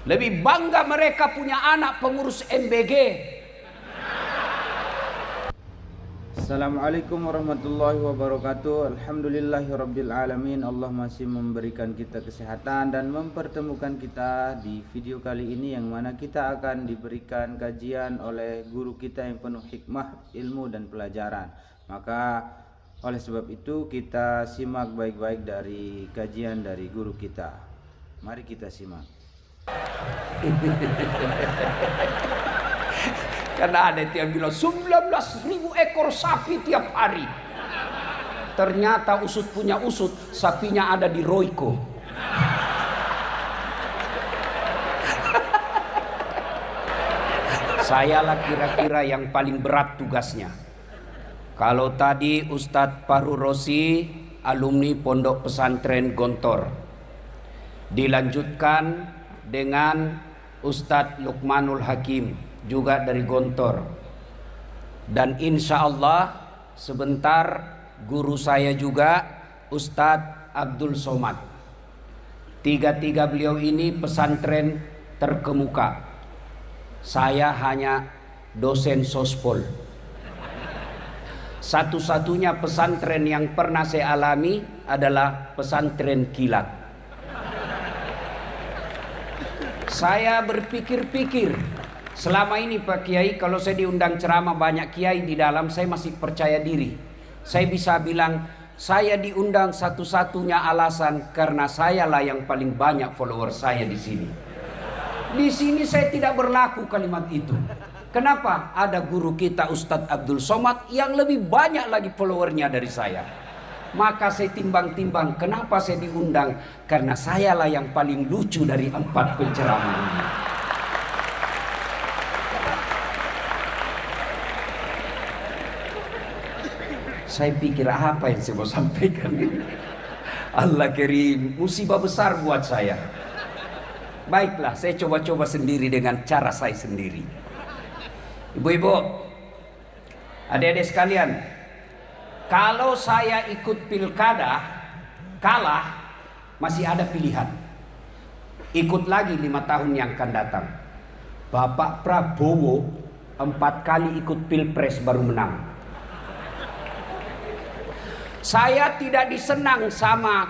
Lebih bangga mereka punya anak pengurus MBG. Assalamualaikum warahmatullahi wabarakatuh. Alhamdulillahirabbil alamin. Allah masih memberikan kita kesehatan dan mempertemukan kita di video kali ini, yang mana kita akan diberikan kajian oleh guru kita yang penuh hikmah, ilmu dan pelajaran. Maka oleh sebab itu kita simak baik-baik dari kajian dari guru kita. Mari kita simak. Karena ada yang bilang 19.000 ekor sapi tiap hari. Ternyata usut punya usut, sapinya ada di Royco. Sayalah kira-kira yang paling berat tugasnya. Kalau tadi Ustadz Fahru Rosi, alumni Pondok Pesantren Gontor, dilanjutkan dengan Ustadz Luqmanul Hakim, juga dari Gontor, dan insya Allah sebentar guru saya juga Ustadz Abdul Somad. Tiga-tiga beliau ini pesantren terkemuka. Saya hanya dosen sospol. Satu-satunya pesantren yang pernah saya alami adalah pesantren kilat. Saya berpikir-pikir, selama ini Pak Kiai, kalau saya diundang ceramah banyak kiai di dalam, saya masih percaya diri. Saya bisa bilang, saya diundang satu-satunya alasan karena sayalah yang paling banyak follower saya di sini. Di sini saya tidak berlaku kalimat itu. Kenapa? Ada guru kita Ustadz Abdul Somad yang lebih banyak lagi followernya dari saya. Maka saya timbang-timbang, kenapa saya diundang? Karena sayalah yang paling lucu dari 4 penceramah ini. Saya pikir apa yang saya mau sampaikan ini? Allah Karim, musibah besar buat saya. Baiklah, saya coba-coba sendiri dengan cara saya sendiri. Ibu-ibu, adik-adik sekalian, kalau saya ikut pilkada kalah, masih ada pilihan. Ikut lagi 5 tahun yang akan datang. Bapak Prabowo 4 kali ikut pilpres baru menang. Saya tidak disenang sama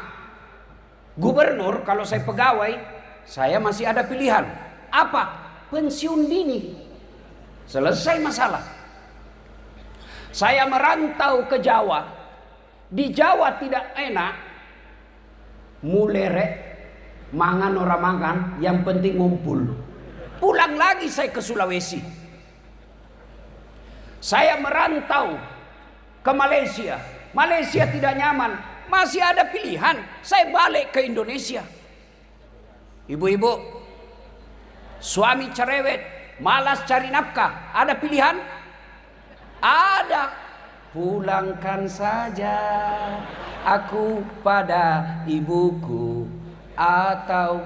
gubernur. Kalau saya pegawai, saya masih ada pilihan. Apa? Pensiun dini. Selesai masalah. Saya merantau ke Jawa. Di Jawa tidak enak. Mulere, mangan ora mangan, yang penting ngumpul. Pulang lagi saya ke Sulawesi. Saya merantau ke Malaysia. Malaysia tidak nyaman, masih ada pilihan. Saya balik ke Indonesia. Ibu-ibu, suami cerewet, malas cari nafkah, ada pilihan? Ada. Pulangkan saja aku pada ibuku, atau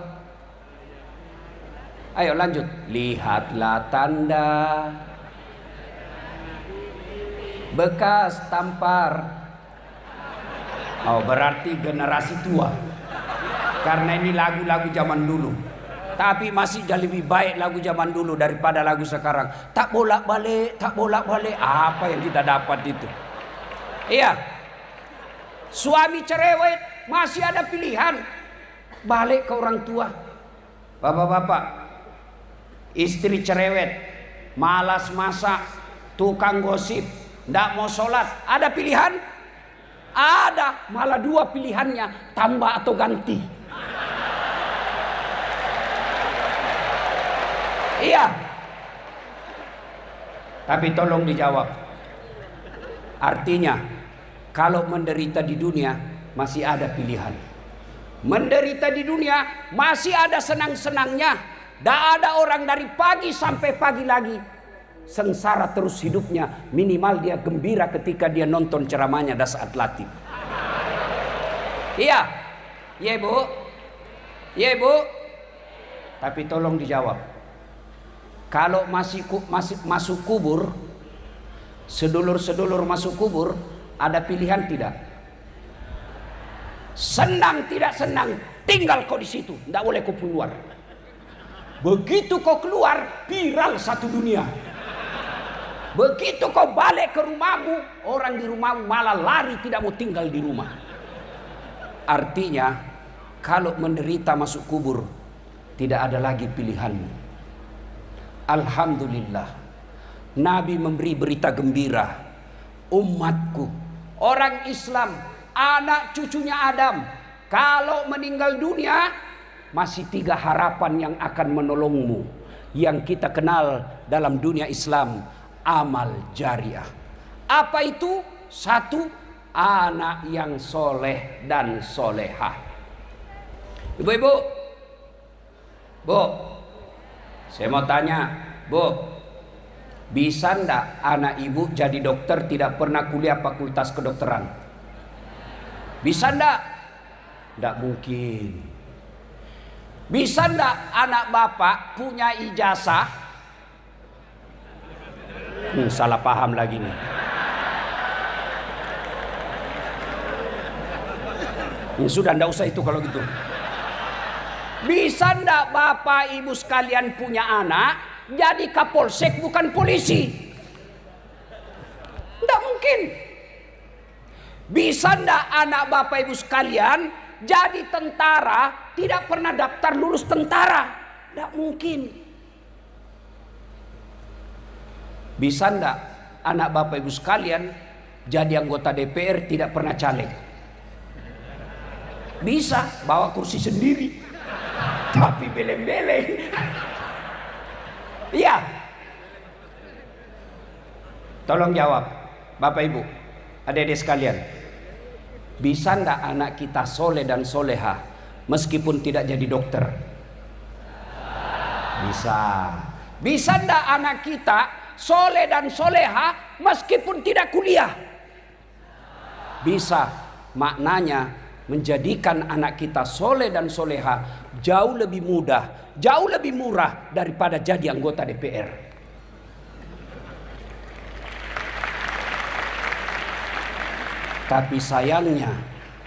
ayo lanjut. Lihatlah tanda bekas tampar. Oh, berarti generasi tua. Karena ini lagu-lagu zaman dulu. Tapi masih lebih baik lagu zaman dulu daripada lagu sekarang. Tak bolak-balik, tak bolak-balik. Apa yang kita dapat itu? Iya. Suami cerewet, masih ada pilihan. Balik ke orang tua. Bapak-bapak, istri cerewet, malas masak, tukang gosip, ndak mau sholat. Ada pilihan? Ada, malah 2 pilihannya, tambah atau ganti. Iya. Tapi tolong dijawab. Artinya, kalau menderita di dunia masih ada pilihan. Menderita di dunia masih ada senang-senangnya. Tidak ada orang dari pagi sampai pagi lagi sengsara terus hidupnya. Minimal dia gembira ketika dia nonton ceramahnya saat latih. Iya. Iya ibu. Iya ibu. Tapi tolong dijawab. Kalau masih masuk kubur, sedulur-sedulur masuk kubur, ada pilihan tidak? Senang tidak senang, tinggal kau di situ, tidak boleh kau keluar. Begitu kau keluar, viral satu dunia. Begitu kau balik ke rumahmu, orang di rumahmu malah lari tidak mau tinggal di rumah. Artinya, kalau menderita masuk kubur, tidak ada lagi pilihanmu. Alhamdulillah, Nabi memberi berita gembira. Umatku, orang Islam, anak cucunya Adam, kalau meninggal dunia, masih 3 harapan yang akan menolongmu. Yang kita kenal dalam dunia Islam, amal jariah. Apa itu? 1, anak yang soleh dan solehah. Ibu-ibu, Bu, saya mau tanya, Bu, bisa ndak anak ibu jadi dokter tidak pernah kuliah fakultas kedokteran? Bisa ndak? Ndak mungkin. Bisa ndak anak bapak punya ijazah? Salah paham lagi nih. Sudah ndak usah itu kalau gitu. Bisa ndak bapak ibu sekalian punya anak jadi kapolsek bukan polisi? Ndak mungkin. Bisa ndak anak bapak ibu sekalian jadi tentara tidak pernah daftar lulus tentara? Ndak mungkin. Bisa ndak anak bapak ibu sekalian jadi anggota DPR tidak pernah caleg? Bisa, bawa kursi sendiri, tapi beleng-beleng. Iya. Tolong jawab, bapak ibu, adik-adik sekalian. Bisa ndak anak kita soleh dan soleha meskipun tidak jadi dokter? Bisa. Bisa ndak anak kita soleh dan soleha meskipun tidak kuliah? Bisa. Maknanya menjadikan anak kita soleh dan soleha jauh lebih mudah, jauh lebih murah daripada jadi anggota DPR. Tapi sayangnya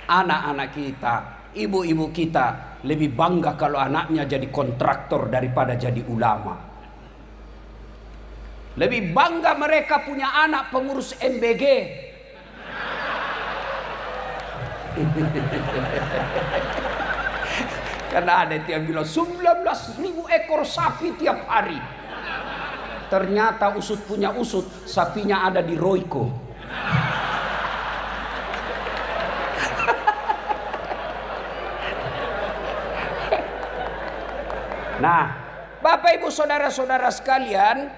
anak-anak kita, ibu-ibu kita lebih bangga kalau anaknya jadi kontraktor daripada jadi ulama. Lebih bangga mereka punya anak pengurus MBG. Karena ada yang bilang 19.000 ekor sapi tiap hari. Ternyata usut punya usut, sapinya ada di Royco. Nah, Bapak Ibu saudara-saudara sekalian,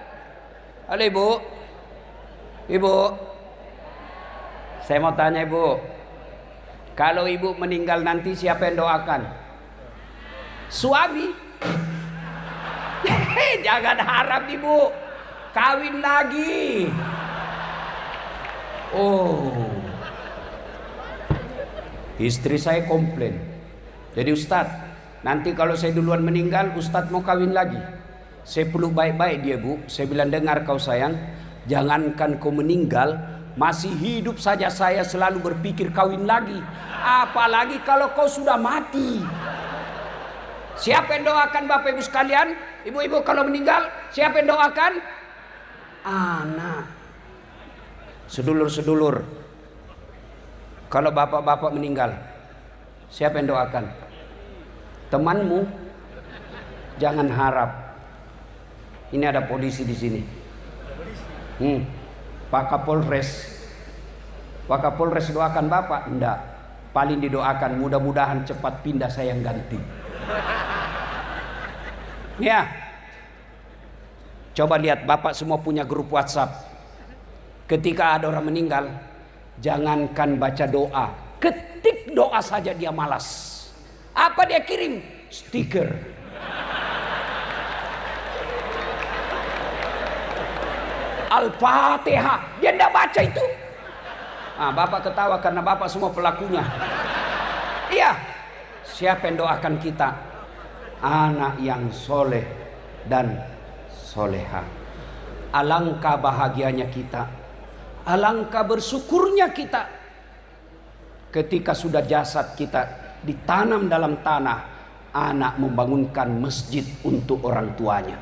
halo Ibu, Ibu, saya mau tanya Ibu, kalau Ibu meninggal nanti siapa yang doakan? Suami? Jangan harap Ibu kawin lagi. Oh, istri saya komplain. Jadi Ustadz, nanti kalau saya duluan meninggal, Ustadz mau kawin lagi. Saya peluk baik-baik dia Bu. Saya bilang, dengar kau sayang, jangankan kau meninggal, masih hidup saja saya selalu berpikir kawin lagi. Apalagi kalau kau sudah mati. Siapa yang doakan Bapak Ibu sekalian? Ibu-ibu kalau meninggal, siapa yang doakan? Anak. Sedulur-sedulur, kalau bapak-bapak meninggal, siapa yang doakan? Temanmu. Jangan harap. Ini ada polisi di sini. Pak Kapolres. Pak Kapolres doakan bapak? Enggak. Paling didoakan mudah-mudahan cepat pindah saya yang ganti. Ya. Coba lihat, bapak semua punya grup WhatsApp. Ketika ada orang meninggal, jangankan baca doa, ketik doa saja dia malas. Apa dia kirim? Stiker. Al-Fatihah. Dia tidak baca itu. Bapak ketawa karena bapak semua pelakunya. Iya. Siapa yang doakan kita? Anak yang soleh dan soleha. Alangkah bahagianya kita. Alangkah bersyukurnya kita. Ketika sudah jasad kita ditanam dalam tanah, anak membangunkan masjid untuk orang tuanya.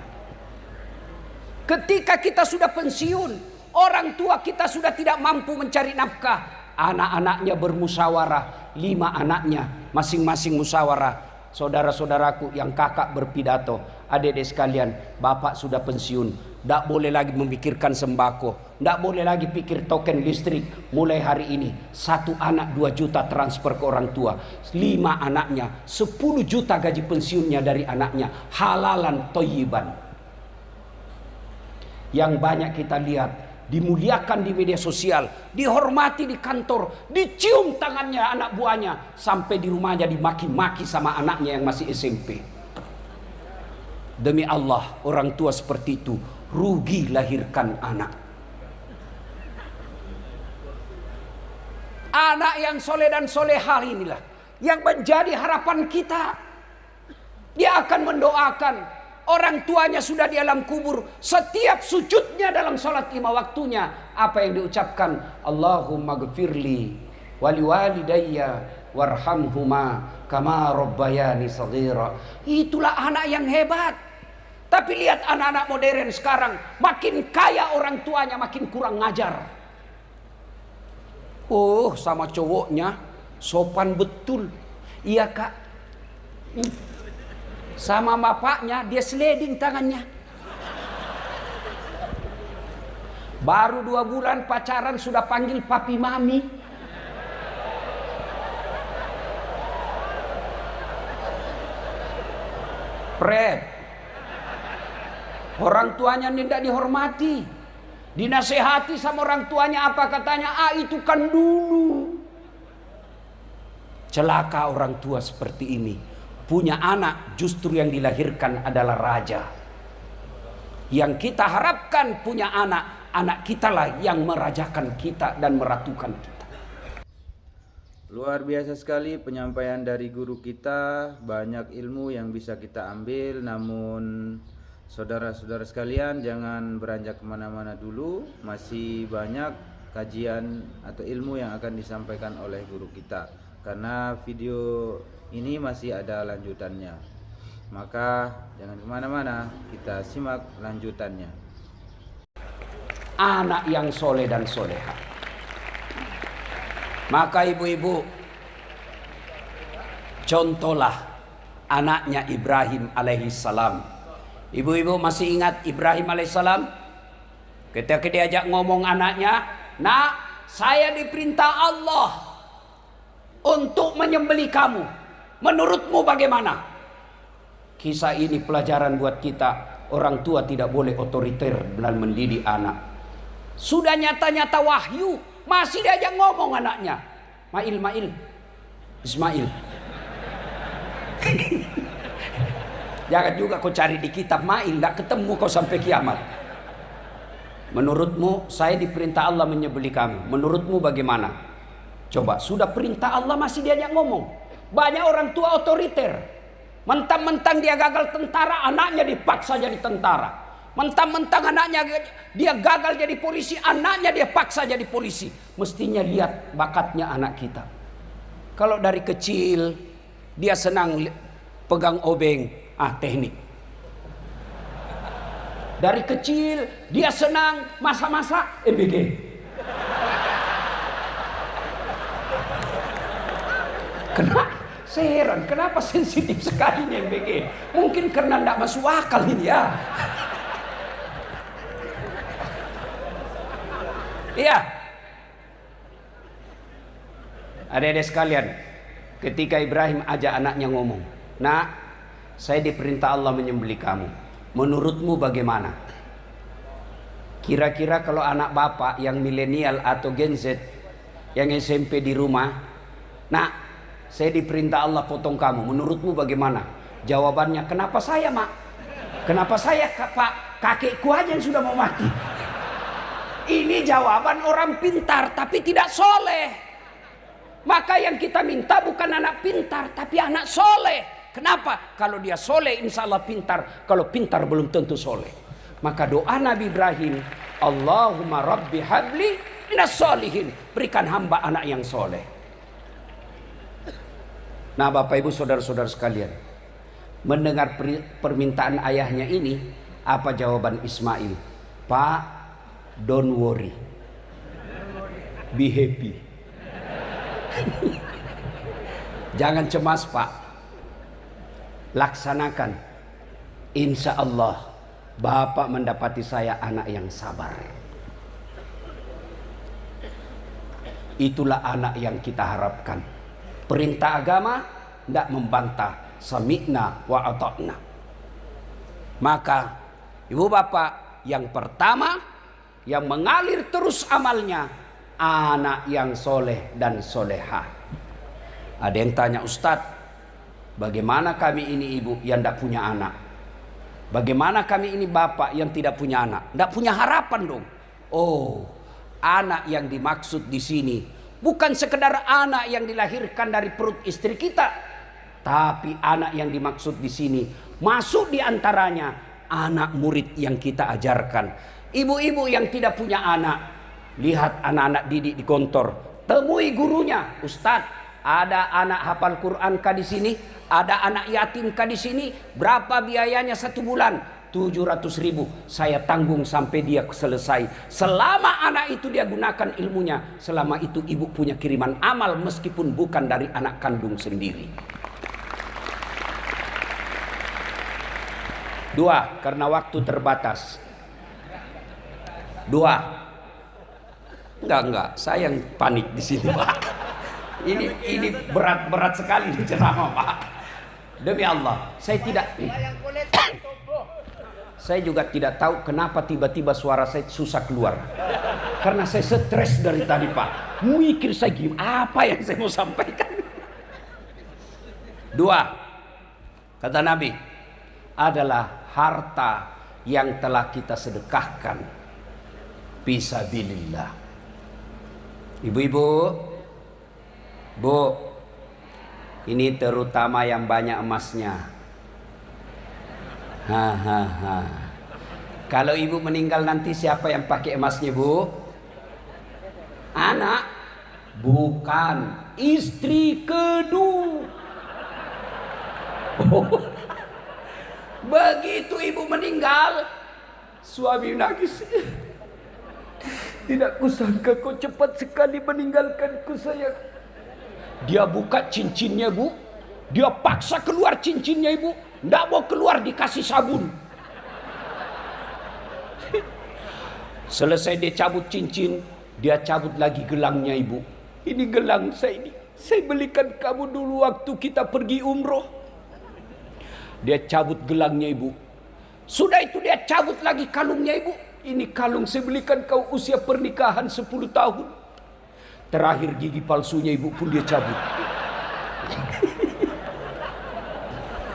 Ketika kita sudah pensiun, orang tua kita sudah tidak mampu mencari nafkah, anak-anaknya bermusyawarah, 5 anaknya masing-masing musyawarah. Saudara-saudaraku yang kakak berpidato, adik-adik sekalian, bapak sudah pensiun, tidak boleh lagi memikirkan sembako, tidak boleh lagi pikir token listrik. Mulai hari ini 1 anak 2 juta transfer ke orang tua, 5 anaknya 10 juta gaji pensiunnya dari anaknya, halalan thayyiban. Yang banyak kita lihat, dimuliakan di media sosial, dihormati di kantor, dicium tangannya anak buahnya, sampai di rumahnya dimaki-maki sama anaknya yang masih SMP. Demi Allah, orang tua seperti itu rugi lahirkan anak. Anak yang soleh dan solehah inilah yang menjadi harapan kita. Dia akan mendoakan orang tuanya sudah di alam kubur, setiap sujudnya dalam salat 5 waktunya, apa yang diucapkan? Allahumma gfirli wali walidayya warhamhuma kama rabbayani saghira. Itulah anak yang hebat. Tapi lihat anak-anak modern sekarang, makin kaya orang tuanya makin kurang ngajar. Oh, sama cowoknya sopan betul. Iya kak. Sama bapaknya dia sliding tangannya. Baru 2 bulan pacaran sudah panggil papi mami. Pret. Orang tuanya tidak dihormati, dinasehati sama orang tuanya, apa katanya? Itu kan dulu. Celaka orang tua seperti ini. Punya anak justru yang dilahirkan adalah raja. Yang kita harapkan punya anak, anak kita lah yang merajakan kita dan meratukan kita. Luar biasa sekali penyampaian dari guru kita, banyak ilmu yang bisa kita ambil. Namun saudara-saudara sekalian, jangan beranjak kemana-mana dulu, masih banyak kajian atau ilmu yang akan disampaikan oleh guru kita, karena video ini masih ada lanjutannya. Maka jangan kemana-mana, kita simak lanjutannya. Anak yang soleh dan soleha. Maka ibu-ibu, contohlah anaknya Ibrahim alaihissalam. Ibu-ibu masih ingat Ibrahim alaihissalam? Ketika diajak ngomong anaknya, nak, saya diperintah Allah untuk menyembelih kamu. Menurutmu bagaimana? Kisah ini pelajaran buat kita. Orang tua tidak boleh otoriter dalam mendidik anak. Sudah nyata-nyata wahyu, masih diajak ngomong anaknya. Mail, Ismail. Jangan juga kau cari di kitab Mail, tidak ketemu kau sampai kiamat. Menurutmu saya diperintah Allah menyembelih kamu. Menurutmu bagaimana? Coba, sudah perintah Allah masih diajak ngomong. Banyak orang tua otoriter. Mentang-mentang dia gagal tentara, anaknya dipaksa jadi tentara. Mentang-mentang anaknya dia gagal jadi polisi, anaknya dia paksa jadi polisi. Mestinya lihat bakatnya anak kita. Kalau dari kecil dia senang pegang obeng, teknik. Dari kecil dia senang masak-masak, MBG. Saya heran kenapa sensitif sekali nih MBG. Mungkin karena tidak masuk akal ini ya. Iya. Adik-adik sekalian, ketika Ibrahim ajak anaknya ngomong, nak, saya diperintah Allah menyembelih kamu. Menurutmu bagaimana? Kira-kira kalau anak bapak yang milenial atau Gen Z, yang SMP di rumah, nak, saya diperintah Allah potong kamu. Menurutmu bagaimana? Jawabannya, kenapa saya, mak? Kenapa saya, pak? Kakekku aja yang sudah mau mati. Ini jawaban orang pintar tapi tidak soleh. Maka yang kita minta bukan anak pintar tapi anak soleh. Kenapa? Kalau dia soleh insya Allah pintar. Kalau pintar belum tentu soleh. Maka doa Nabi Ibrahim, Allahumma rabbi habli minas solihin. Berikan hamba anak yang soleh. Nah Bapak Ibu saudara-saudara sekalian, Mendengar permintaan ayahnya ini, apa jawaban Ismail? Pak, don't worry, be happy. Jangan cemas Pak, laksanakan. Insya Allah Bapak mendapati saya anak yang sabar. Itulah anak yang kita harapkan. Perintah agama tidak membantah, sami'na wa ata'na. Maka ibu bapak, yang pertama yang mengalir terus amalnya, anak yang soleh dan soleha. Ada yang tanya, Ustadz, bagaimana kami ini ibu yang tidak punya anak? Bagaimana kami ini bapak yang tidak punya anak? Tidak punya harapan dong. Oh, anak yang dimaksud di sini bukan sekedar anak yang dilahirkan dari perut istri kita, tapi anak yang dimaksud di sini masuk di antaranya anak murid yang kita ajarkan. Ibu-ibu yang tidak punya anak, lihat anak-anak didik di kantor, temui gurunya. Ustadz, ada anak hafal Quran kah di sini? Ada anak yatim kah di sini? Berapa biayanya 1 bulan? 700.000. Saya tanggung sampai dia selesai. Selama anak itu dia gunakan ilmunya, selama itu ibu punya kiriman amal meskipun bukan dari anak kandung sendiri. 2, karena waktu terbatas. 2. Enggak, saya yang panik di sini, Pak. Ini berat sekali di ceramah, Pak. Demi Allah, saya juga tidak tahu kenapa tiba-tiba suara saya susah keluar. Karena saya stres dari tadi, Pak. Mikir saya gimana, apa yang saya mau sampaikan. 2, kata Nabi, adalah harta yang telah kita sedekahkan fisabilillah. Ibu-ibu, Bu, ini terutama yang banyak emasnya. Kalau ibu meninggal nanti siapa yang pakai emasnya, Bu? Anak? Bukan, istri kedua. Begitu ibu meninggal, suami nangis. Tidak kusangka kau cepat sekali meninggalkanku, sayang. Dia buka cincinnya, Bu. Dia paksa keluar cincinnya, Ibu. Tidak mau keluar, dikasih sabun. Selesai dia cabut cincin, dia cabut lagi gelangnya, Ibu. Ini gelang saya ini. Saya belikan kamu dulu waktu kita pergi umroh. Dia cabut gelangnya, Ibu. Sudah itu dia cabut lagi kalungnya, Ibu. Ini kalung saya belikan kau usia pernikahan 10 tahun. Terakhir gigi palsunya ibu pun dia cabut.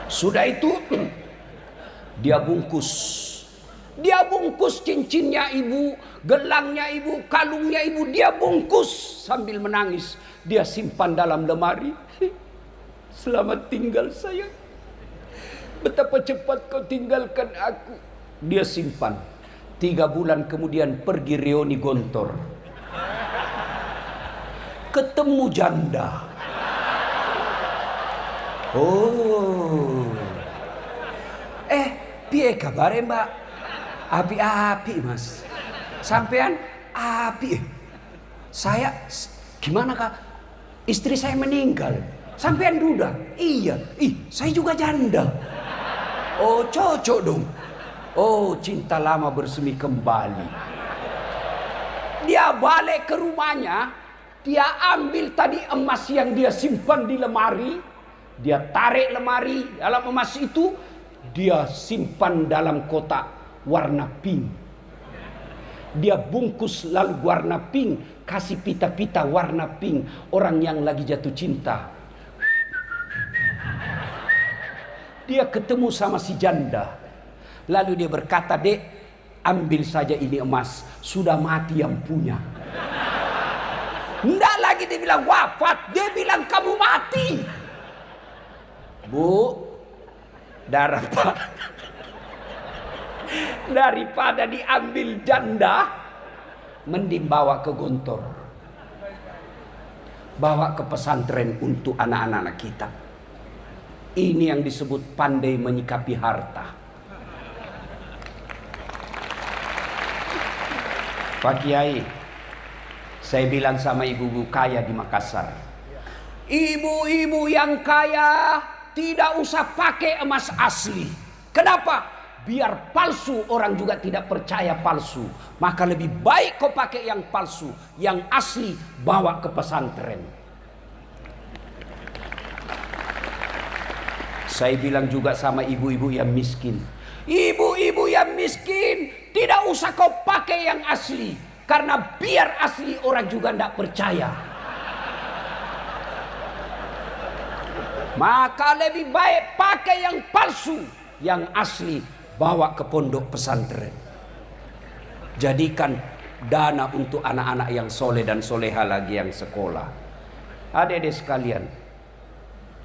Sudah itu dia bungkus. Dia bungkus cincinnya ibu, gelangnya ibu, kalungnya ibu, dia bungkus sambil menangis. Dia simpan dalam lemari. Selamat tinggal sayang. Betapa cepat kau tinggalkan aku. Dia simpan. 3 bulan kemudian pergi reuni Gontor. Ketemu janda. Oh. Piye kabare, Mbak? Api-api, Mas. Sampean api. Saya gimana, Kak? Istri saya meninggal. Sampean duda? Iya. Saya juga janda. Oh, cocok dong. Oh, cinta lama bersemi kembali. Dia balik ke rumahnya. Dia ambil tadi emas yang dia simpan di lemari. Dia tarik lemari dalam emas itu. Dia simpan dalam kotak warna pink. Dia bungkus lalu warna pink. Kasih pita-pita warna pink. Orang yang lagi jatuh cinta. Dia ketemu sama si janda. Lalu dia berkata, Dek, ambil saja ini emas. Sudah mati yang punya. Tidak lagi dia bilang wafat, dia bilang kamu mati. Bu, daripada diambil janda, mending bawa ke Gontor. Bawa ke pesantren untuk anak-anak kita. Ini yang disebut pandai menyikapi harta. Pak Kiai, saya bilang sama ibu-ibu kaya di Makassar, ibu-ibu yang kaya tidak usah pakai emas asli. Kenapa? Biar palsu orang juga tidak percaya palsu. Maka lebih baik kau pakai yang palsu, yang asli bawa ke pesantren. Saya bilang juga sama ibu-ibu yang miskin, ibu-ibu yang miskin, tidak usah kau pakai yang asli. Karena biar asli orang juga tidak percaya. Maka lebih baik pakai yang palsu, yang asli bawa ke pondok pesantren. Jadikan dana untuk anak-anak yang soleh dan soleha lagi yang sekolah. Adik-adik sekalian,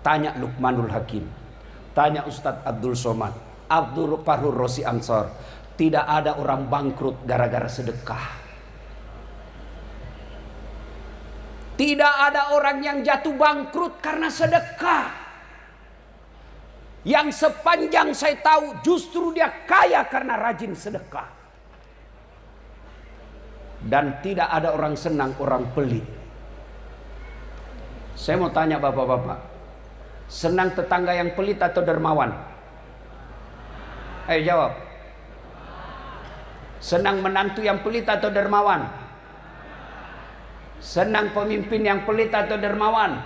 tanya Luqmanul Hakim, tanya Ustadz Abdul Somad, Abdul Farhur Rosi Ansor. Tidak ada orang bangkrut gara-gara sedekah. Tidak ada orang yang jatuh bangkrut karena sedekah. Yang sepanjang saya tahu justru dia kaya karena rajin sedekah. Dan tidak ada orang senang orang pelit. Saya mau tanya bapak-bapak, senang tetangga yang pelit atau dermawan? Ayo jawab. Senang menantu yang pelit atau dermawan? Senang pemimpin yang pelit atau dermawan?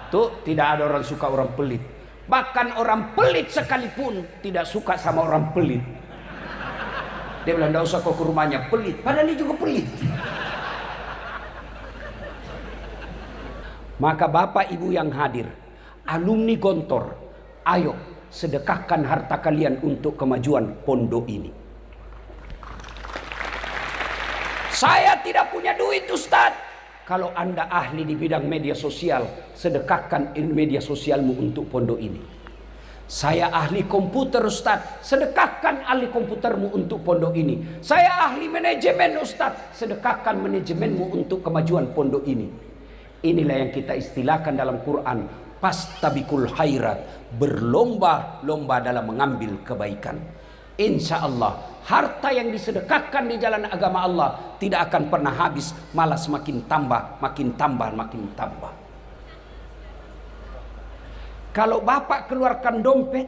Tuh, tidak ada orang suka orang pelit. Bahkan orang pelit sekalipun tidak suka sama orang pelit. Dia bilang, tidak usah kau ke rumahnya, pelit. Padahal dia juga pelit. Maka bapak ibu yang hadir, alumni Gontor, ayo sedekahkan harta kalian untuk kemajuan pondok ini. Saya tidak punya duit Ustaz. Kalau Anda ahli di bidang media sosial, sedekahkan media sosialmu untuk pondok ini. Saya ahli komputer Ustaz, sedekahkan ahli komputermu untuk pondok ini. Saya ahli manajemen Ustaz, sedekahkan manajemenmu untuk kemajuan pondok ini. Inilah yang kita istilahkan dalam Quran, pastabikul khairat, berlomba-lomba dalam mengambil kebaikan. Insya Allah harta yang disedekahkan di jalan agama Allah tidak akan pernah habis, malah semakin tambah, makin tambah, makin tambah. Kalau bapak keluarkan dompet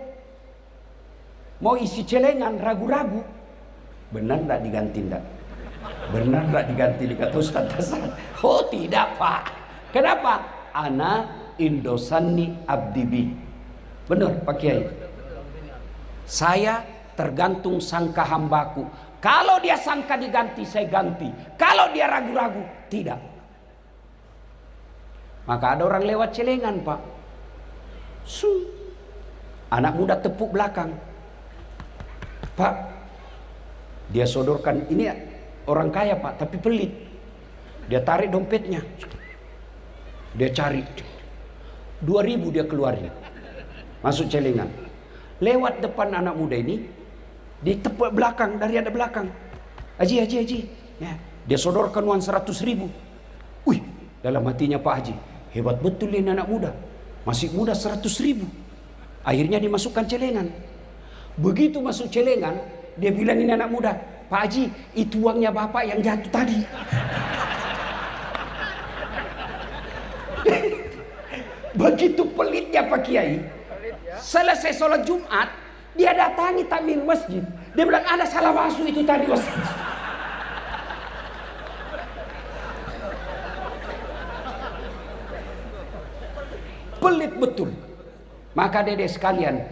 mau isi celengan, ragu-ragu, benar tidak diganti tidak? Benar tidak diganti? Dikata Ustaz Hasan, oh tidak pak. Kenapa? Ana indosani abdibi. Benar Pak Kiai. Saya tergantung sangka hambaku. Kalau dia sangka diganti, saya ganti. Kalau dia ragu-ragu, tidak. Maka ada orang lewat celengan pak. Anak muda tepuk belakang. Pak, dia sodorkan, ini orang kaya pak, tapi pelit. Dia tarik dompetnya. Dia cari 2.000 dia keluarin, masuk celengan. Lewat depan anak muda ini, ditepuk belakang, dari ada belakang. Haji. Ya, dia sodorkan uang 100.000. Wih, dalam hatinya Pak Haji, hebat betul ini anak muda. Masih muda 100.000. Akhirnya dimasukkan celengan. Begitu masuk celengan, dia bilang ini anak muda, Pak Haji, itu uangnya bapak yang jatuh tadi. Begitu pelitnya Pak Kiai. Selesai sholat Jumat, dia datangi takmir masjid. Dia bilang ada salah masuk itu tadi Ustaz. Pelit betul. Maka dedek sekalian,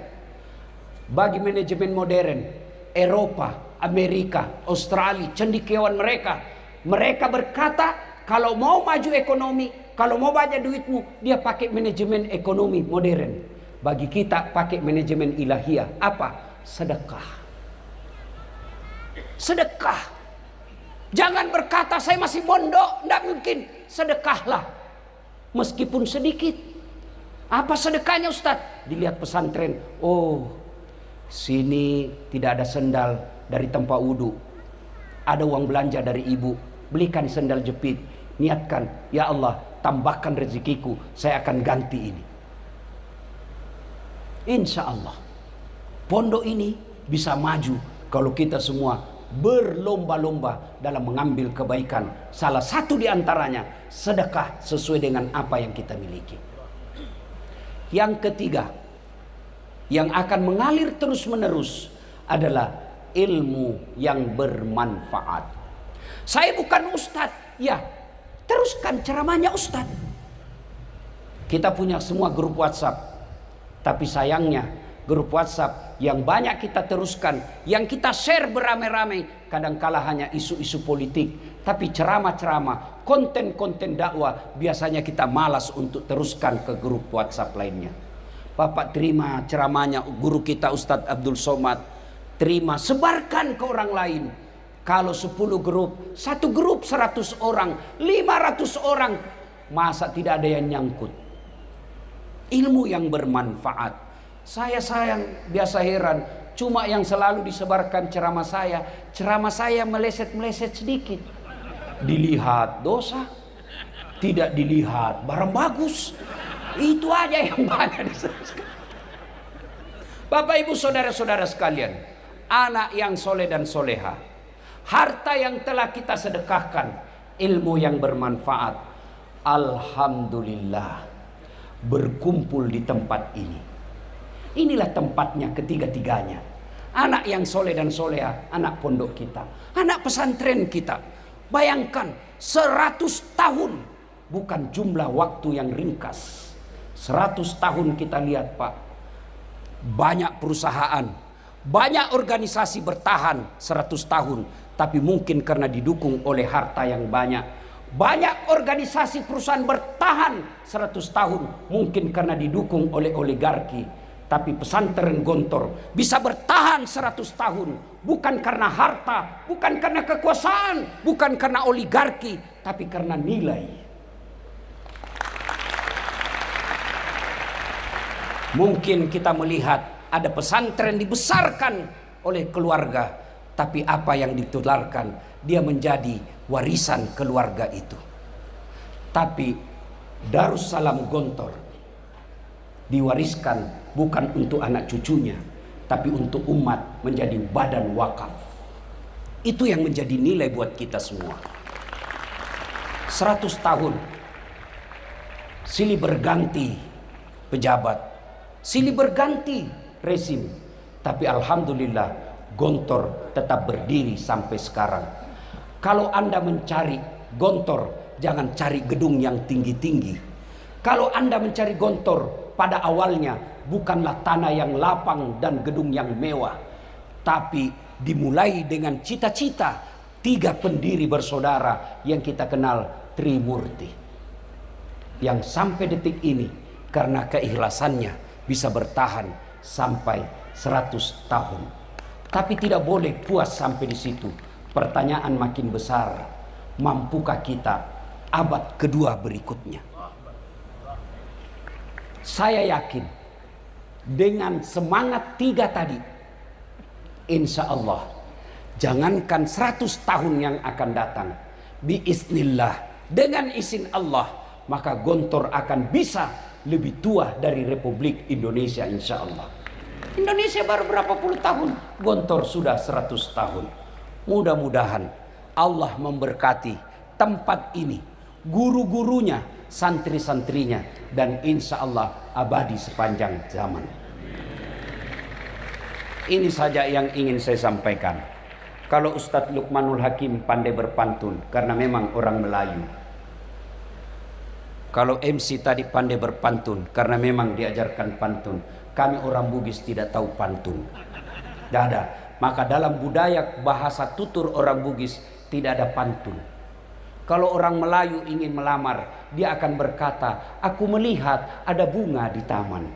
bagi manajemen modern Eropa, Amerika, Australia, cendekiawan mereka berkata kalau mau maju ekonomi, kalau mau banyak duitmu, dia pakai manajemen ekonomi modern. Bagi kita pakai manajemen ilahiyah. Apa? Sedekah. Sedekah. Jangan berkata saya masih mondok, tidak mungkin. Sedekahlah. Meskipun sedikit. Apa sedekahnya Ustaz? Dilihat pesantren. Oh, sini tidak ada sendal dari tempat wudhu. Ada uang belanja dari ibu. Belikan sendal jepit. Niatkan, ya Allah, tambahkan rezekiku, saya akan ganti ini. Insya Allah pondok ini bisa maju kalau kita semua berlomba-lomba dalam mengambil kebaikan. Salah satu di antaranya sedekah sesuai dengan apa yang kita miliki. Yang ketiga, yang akan mengalir terus-menerus adalah ilmu yang bermanfaat. Saya bukan ustadz, ya teruskan ceramahnya ustadz. Kita punya semua grup WhatsApp, tapi sayangnya grup WhatsApp yang banyak kita teruskan, yang kita share beramai-ramai, kadangkala hanya isu-isu politik. Tapi ceramah-ceramah, konten-konten dakwah, biasanya kita malas untuk teruskan ke grup WhatsApp lainnya. Bapak terima ceramahnya guru kita Ustadz Abdul Somad, terima, sebarkan ke orang lain. Kalau 10 grup, satu grup 100 orang, 500 orang, masa tidak ada yang nyangkut? Ilmu yang bermanfaat. Saya biasa heran, cuma yang selalu disebarkan ceramah saya meleset-meleset sedikit. Dilihat dosa, tidak dilihat barang bagus. Itu aja yang banyak disebarkan. Bapak ibu saudara-saudara sekalian, anak yang soleh dan soleha, harta yang telah kita sedekahkan, ilmu yang bermanfaat, alhamdulillah berkumpul di tempat ini. Inilah tempatnya ketiga-tiganya. Anak yang soleh dan soleha, anak pondok kita, anak pesantren kita. Bayangkan 100 tahun, bukan jumlah waktu yang ringkas. 100 tahun kita lihat Pak, banyak perusahaan, banyak organisasi bertahan 100 tahun, tapi mungkin karena didukung oleh harta yang banyak. Banyak organisasi perusahaan bertahan 100 tahun, mungkin karena didukung oleh oligarki. Tapi pesantren Gontor bisa bertahan 100 tahun, bukan karena harta, bukan karena kekuasaan, bukan karena oligarki, tapi karena nilai. Mungkin kita melihat ada pesantren dibesarkan oleh keluarga, tapi apa yang ditularkan, dia menjadi warisan keluarga itu. Tapi Darussalam Gontor diwariskan bukan untuk anak cucunya, tapi untuk umat, menjadi badan wakaf. Itu yang menjadi nilai buat kita semua. 100 tahun silih berganti pejabat, silih berganti rezim, tapi alhamdulillah Gontor tetap berdiri sampai sekarang. Kalau Anda mencari Gontor, jangan cari gedung yang tinggi-tinggi. Kalau Anda mencari Gontor, pada awalnya bukanlah tanah yang lapang dan gedung yang mewah, tapi dimulai dengan cita-cita 3 pendiri bersaudara yang kita kenal Trimurti, yang sampai detik ini karena keikhlasannya bisa bertahan sampai 100 tahun. Tapi tidak boleh puas sampai di situ. Pertanyaan makin besar, mampukah kita abad kedua berikutnya? Saya yakin dengan semangat 3 tadi, insya Allah, jangankan 100 tahun yang akan datang, biiznillah, dengan izin Allah, maka Gontor akan bisa lebih tua dari Republik Indonesia, insya Allah. Indonesia baru berapa puluh tahun, Gontor sudah 100 tahun. Mudah-mudahan Allah memberkati tempat ini, guru-gurunya, santri-santrinya, dan insya Allah abadi sepanjang zaman. Ini saja yang ingin saya sampaikan. Kalau Ustadz Luqmanul Hakim pandai berpantun, karena memang orang Melayu. Kalau MC tadi pandai berpantun, karena memang diajarkan pantun. Kami orang Bugis tidak tahu pantun. Tidak ada. Maka dalam budaya bahasa tutur orang Bugis tidak ada pantun. Kalau orang Melayu ingin melamar, dia akan berkata, aku melihat ada bunga di taman.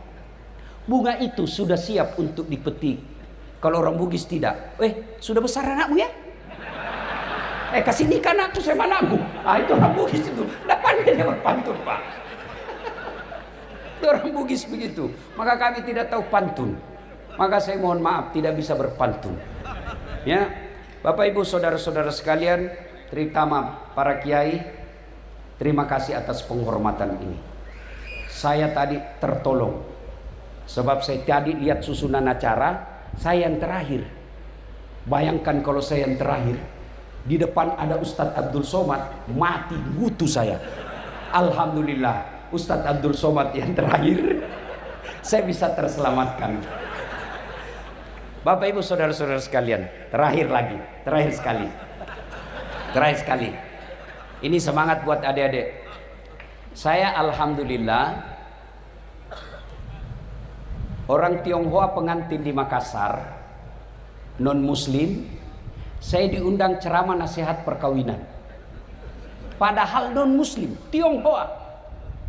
Bunga itu sudah siap untuk dipetik. Kalau orang Bugis tidak. Sudah besar anakmu ya? Kasih nikah anakku sama anakmu. Itu orang Bugis itu. Tidak pandai dia berpantun Pak. Itu orang Bugis begitu. Maka kami tidak tahu pantun. Maka saya mohon maaf tidak bisa berpantun. Ya, Bapak Ibu saudara-saudara sekalian, terutama para kiai, terima kasih atas penghormatan ini. Saya tadi tertolong Sebab saya tadi lihat susunan acara, saya yang terakhir. Bayangkan kalau saya yang terakhir, di depan ada Ustadz Abdul Somad, mati butuh saya. Alhamdulillah, Ustadz Abdul Somad yang terakhir, saya bisa terselamatkan. Bapak Ibu saudara-saudara sekalian, terakhir sekali. Ini semangat buat adik-adik. Saya alhamdulillah orang Tionghoa pengantin di Makassar, non muslim, saya diundang ceramah nasihat perkawinan. Padahal non muslim, Tionghoa,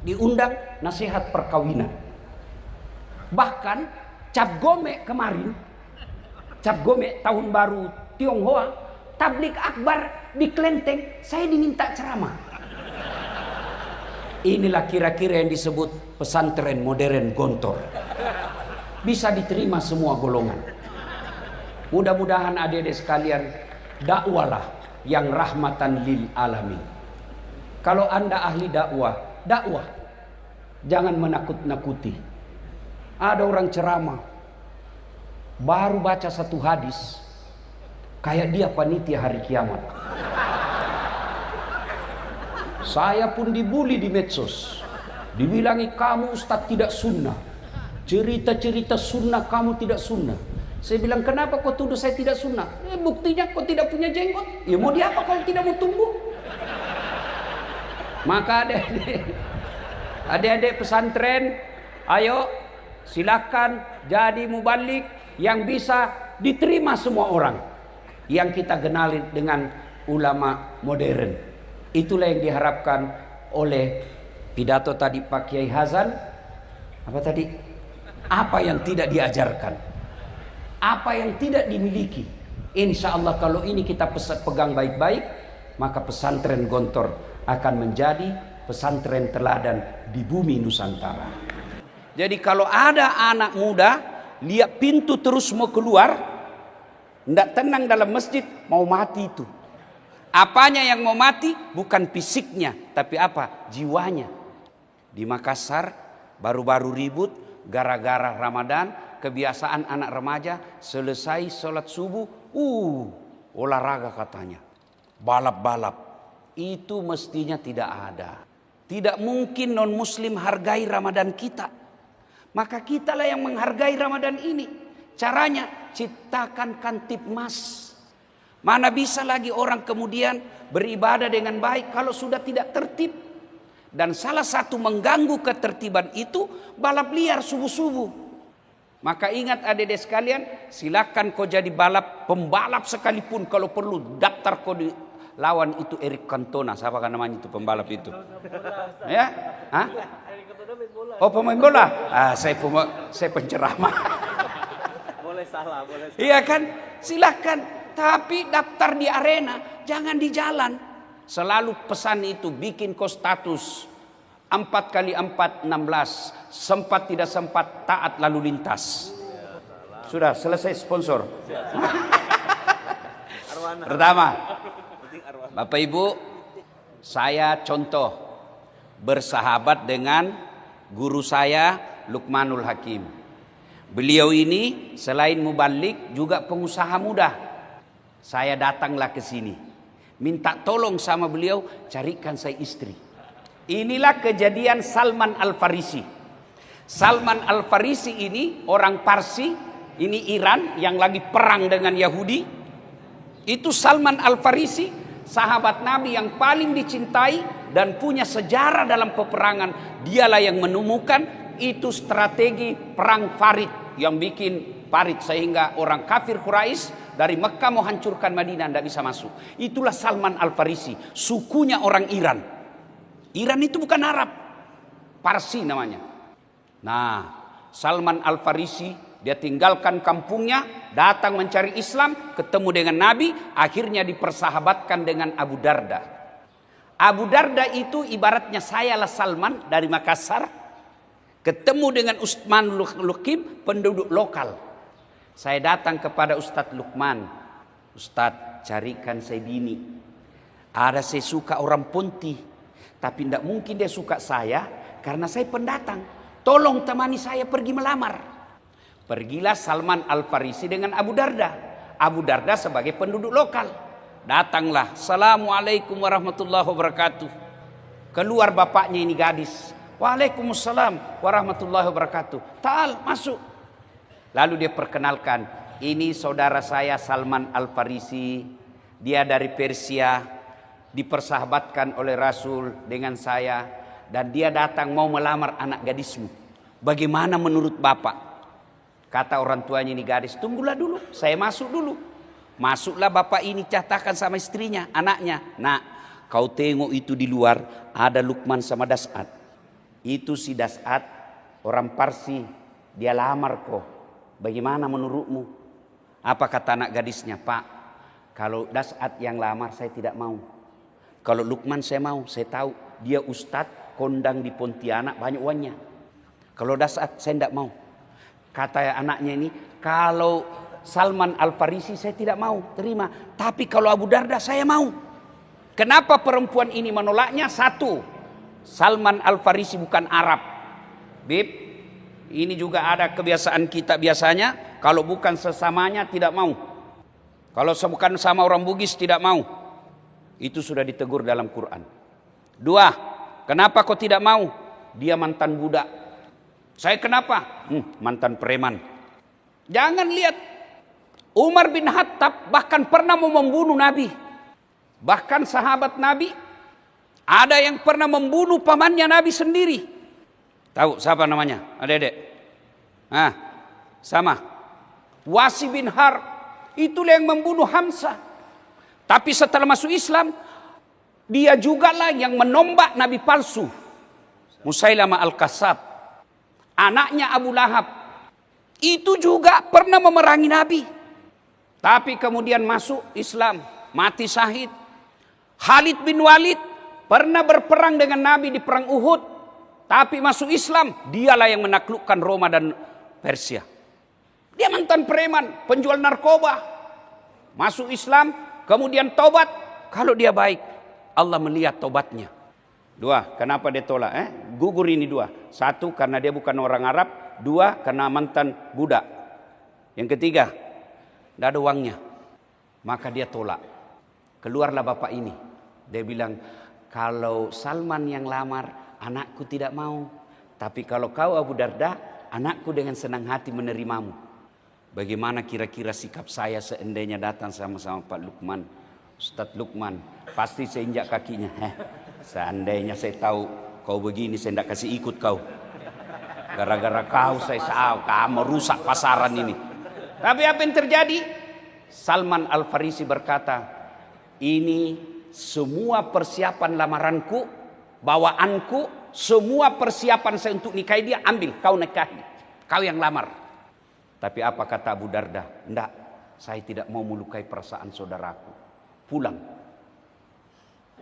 diundang nasihat perkawinan. Bahkan Cap Gome kemarin, Cap Gome tahun baru Tionghoa, tablik akbar di Klenteng, saya diminta ceramah. Inilah kira-kira yang disebut pesantren modern Gontor. Bisa diterima semua golongan. Mudah-mudahan adik-adik sekalian, dakwalah yang rahmatan lil alamin. Kalau Anda ahli dakwah. Jangan menakut-nakuti. Ada orang ceramah, baru baca satu hadis, kayak dia panitia hari kiamat. Saya pun dibully di medsos. Dibilangi kamu ustadz tidak sunnah. Cerita-cerita sunnah kamu tidak sunnah. Saya bilang, kenapa kau tuduh saya tidak sunnah? Buktinya kau tidak punya jenggot. Ya mau diapa kalau tidak mau tumbuh? Maka adik-adik pesantren, ayo silakan jadi mubalik yang bisa diterima semua orang. Yang kita kenali dengan ulama modern. Itulah yang diharapkan oleh pidato tadi Pak Kiai Hazan. Apa tadi? Apa yang tidak diajarkan? Apa yang tidak dimiliki? Insya Allah kalau ini kita pegang baik-baik, maka pesantren Gontor akan menjadi pesantren teladan di bumi Nusantara. Jadi kalau ada anak muda lihat pintu terus mau keluar, tidak tenang dalam masjid, mau mati itu. Apanya yang mau mati? Bukan fisiknya, tapi apa? Jiwanya. Di Makassar baru-baru ribut gara-gara Ramadan. Kebiasaan anak remaja selesai sholat subuh, olahraga katanya, balap-balap. Itu mestinya tidak ada. Tidak mungkin non muslim hargai Ramadan kita. Maka kitalah yang menghargai Ramadan ini. Caranya ciptakan Kantipmas. Mana bisa lagi orang kemudian beribadah dengan baik kalau sudah tidak tertib. Dan salah satu mengganggu ketertiban itu balap liar subuh-subuh. Maka ingat adik-adik sekalian, silakan kau jadi pembalap sekalipun kalau perlu daftar kau di lawan itu Eric Cantona, siapa kan namanya itu pembalap itu? Ya? Hah? Oh pemain bola? Saya penceramah. Boleh salah. Iya kan? Silakan, tapi daftar di arena, jangan di jalan. Selalu pesan itu, bikin kau status 4x4 16. Sempat tidak sempat taat lalu lintas. Sudah selesai sponsor. Pertama, Bapak Ibu, saya contoh bersahabat dengan guru saya Luqmanul Hakim. Beliau ini selain mubalik juga pengusaha muda. Saya datanglah ke sini, minta tolong sama beliau, carikan saya istri. Inilah kejadian Salman Al-Farisi. Salman Al-Farisi ini orang Parsi, ini Iran yang lagi perang dengan Yahudi. Itu Salman Al-Farisi, sahabat Nabi yang paling dicintai dan punya sejarah dalam peperangan. Dialah yang menemukan itu strategi perang Farid yang bikin Farid sehingga orang kafir Quraisy dari Mekah mau hancurkan Madinah tidak bisa masuk. Itulah Salman Al-Farisi, sukunya orang Iran. Iran itu bukan Arab, Parsi namanya. Nah, Salman Al-Farisi dia tinggalkan kampungnya, datang mencari Islam, ketemu dengan Nabi, akhirnya dipersahabatkan dengan Abu Darda. Abu Darda itu ibaratnya sayalah Salman dari Makassar, ketemu dengan Utsman Luqim, penduduk lokal. Saya datang kepada Ustadz Luqman, Ustadz carikan saya bini. Ada saya suka orang Ponti, tapi tidak mungkin dia suka saya karena saya pendatang. tolong temani saya pergi melamar. Pergilah Salman Al-Farisi dengan Abu Darda. Abu Darda sebagai penduduk lokal. Datanglah, Assalamualaikum warahmatullahi wabarakatuh. Keluar bapaknya ini gadis. Waalaikumsalam warahmatullahi wabarakatuh. Ta'al, masuk. Lalu dia perkenalkan, ini saudara saya Salman Al-Farisi. Dia dari Persia, dipersahabatkan oleh Rasul dengan saya. Dan dia datang mau melamar anak gadismu. Bagaimana menurut bapak? Kata orang tuanya ini gadis, tunggulah dulu, saya masuk dulu. Masuklah bapak ini katakan sama istrinya, anaknya. Nak, kau tengok itu di luar ada Lukman sama Das'ad. Itu si Das'ad orang Parsi, dia lamar kok. Bagaimana menurutmu? Apa kata anak gadisnya? Pak, kalau Das'ad yang lamar saya tidak mau. Kalau Lukman saya mau, saya tahu dia ustadz kondang di Pontianak banyak uangnya. Kalau Das'ad saya tidak mau. Kata anaknya ini, kalau Salman Al-Farisi saya tidak mau terima. Tapi kalau Abu Darda saya mau. Kenapa perempuan ini menolaknya? Satu, Salman Al-Farisi bukan Arab. Bib, ini juga ada kebiasaan kita biasanya. Kalau bukan sesamanya tidak mau. Kalau bukan sama orang Bugis tidak mau. Itu sudah ditegur dalam Quran. Dua, kenapa kau tidak mau? Dia mantan budak. Saya kenapa? Mantan preman. Jangan lihat. Umar bin Khattab bahkan pernah mau membunuh Nabi. Bahkan sahabat Nabi. Ada yang pernah membunuh pamannya Nabi sendiri. Tahu siapa namanya? Adik-adik. Sama. Wasi bin Harb. Itulah yang membunuh Hamzah. Tapi setelah masuk Islam, dia juga lah yang menombak Nabi palsu. Musailamah Al-Kazzab. Anaknya Abu Lahab. Itu juga pernah memerangi Nabi. Tapi kemudian masuk Islam. Mati syahid. Khalid bin Walid pernah berperang dengan Nabi di perang Uhud. Tapi masuk Islam. Dialah yang menaklukkan Roma dan Persia. Dia mantan preman. Penjual narkoba. Masuk Islam. Kemudian tobat. Kalau dia baik, Allah melihat tobatnya. Dua, kenapa dia tolak? Gugur ini dua. Satu, karena dia bukan orang Arab. Dua, karena mantan budak. Yang ketiga, tidak ada uangnya. Maka dia tolak. Keluarlah bapak ini. Dia bilang, kalau Salman yang lamar, anakku tidak mau. Tapi kalau kau Abu Darda, anakku dengan senang hati menerimamu. Bagaimana kira-kira sikap saya seandainya datang sama-sama Pak Lukman, Ustadz Lukman, pasti saya injak kakinya. Seandainya saya tahu kau begini, saya tidak kasih ikut kau. Gara-gara kau saya kamu rusak pasaran ini. Tapi apa yang terjadi? Salman Al-Farisi berkata, ini semua persiapan lamaranku, bawaanku, semua persiapan saya untuk nikahi dia, ambil, kau nikahi. Kau yang lamar. Tapi apa kata Abu Darda? Enggak, saya tidak mau melukai perasaan saudaraku. Pulang.